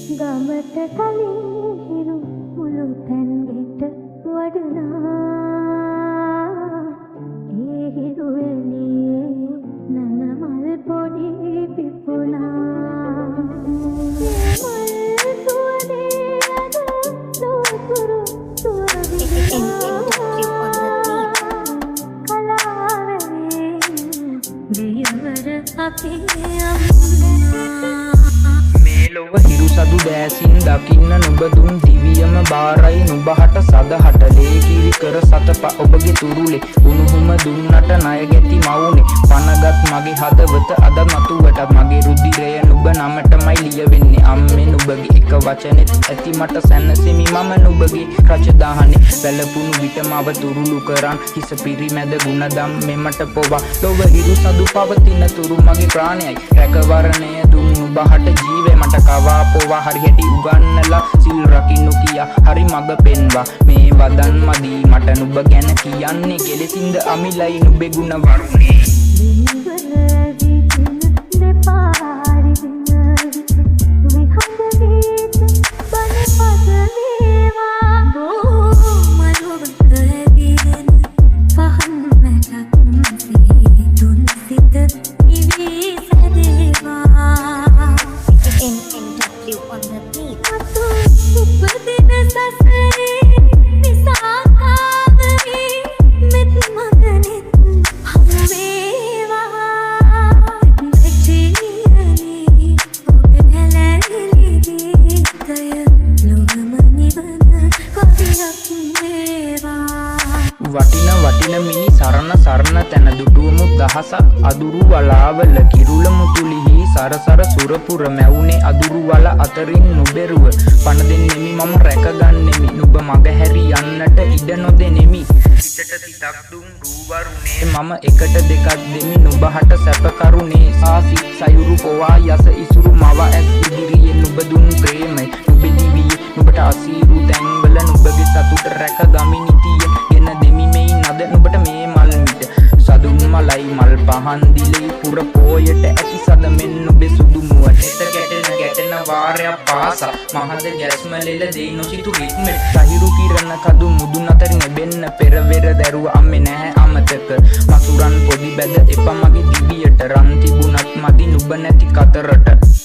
ගමට කලින් හිරු මුළු තැන් ගෙට වඩනා ඒ හිරු එළියේ නනමල් පොඩි පිපුණා මල් සුවඳේ අද සුවතුරු කලාවේ දියවර අපේ ලොව හිරු සදු දෑසින් දකින්න නුඹ දුන් දිවියම බාරයි නුඹහට සදහට ලේකිරි කර සතප ඔබගේ තුරුලේ උණුහුම දුන්නට ණය ගැති මවුනේ පනගත් මගේ හදවත අද මතුවට මගේ රුධිරය නුඹ නමටමයි ලියවෙන්නේ අම්මේ නුඹගේ එක වචනෙත් ඇති මට සැනසෙමි මම නුඹගේ රජදාහනේ වැළපුණු විට මව තුරුළු කරන් හිස පිරිමැද ගුණදම් මෙමට පොවා ලොව හිරු සදු පවතින තුරු මගේ ප්‍රාණයයි රැකවරණය දුන් නුඹහට ජීවේ මට කවා පොවා හරිහැටි උගන්නලා සිල් රකින්නු කියා හරි මග පෙන්වා මේ වදන් මදී මට නුඹ ගැන කියන්නේ කෙලෙසින්ද අමිලයි නුඹේ ගුණ වරුනේ වටින මිනි සරණ තැන දුටුවමු දහසක් අදුරු වලාවල කිරුළ මුතුලිහි සරසර සුරපුර මැවුනේ අදුරු වල අතරින් නුබෙරුව පණ දෙන්නෙමි මම රැකගන්නෙමි නුඹ මග හැරි යන්නට ඉඩ නොදෙනෙමි හිතට සිතක් දුම් රූවරුනේ මම එකට දෙකක් දෙමි නුඹහට සැප කරුණේ සාසි සයුරු පොවා යස ඉසුරු මව ඇස් ඉදිරියේ නුඹ දුන් ප්‍රේමයි නුඹ දිවියේ නුඹට අසීරු තැන්වල නුඹගේ සතුට රැක ගමිනි තිය ගෙන දෙමි මේ නද නුඹට මේ මල් මිට සදුන් මලයි මල් පහන් දිලේ පුර පෝයට ඇති සද මෙන් නුඹේ සුදු මුවනට ගැටෙන වාරයක් පාසා මහද ගැස්ම ලෙල දෙයි නොසිතු රිද්මෙට සහිරු කිරණ කදු මුදුන් අතර නෙබෙන්න පෙරවෙර දැරුව අම්මේ නැහැ අමතක මසුරන් පොඩි බැද එපා මගේ දිවියට රන් තිබුණත් මදි නුඹ නැති කතරට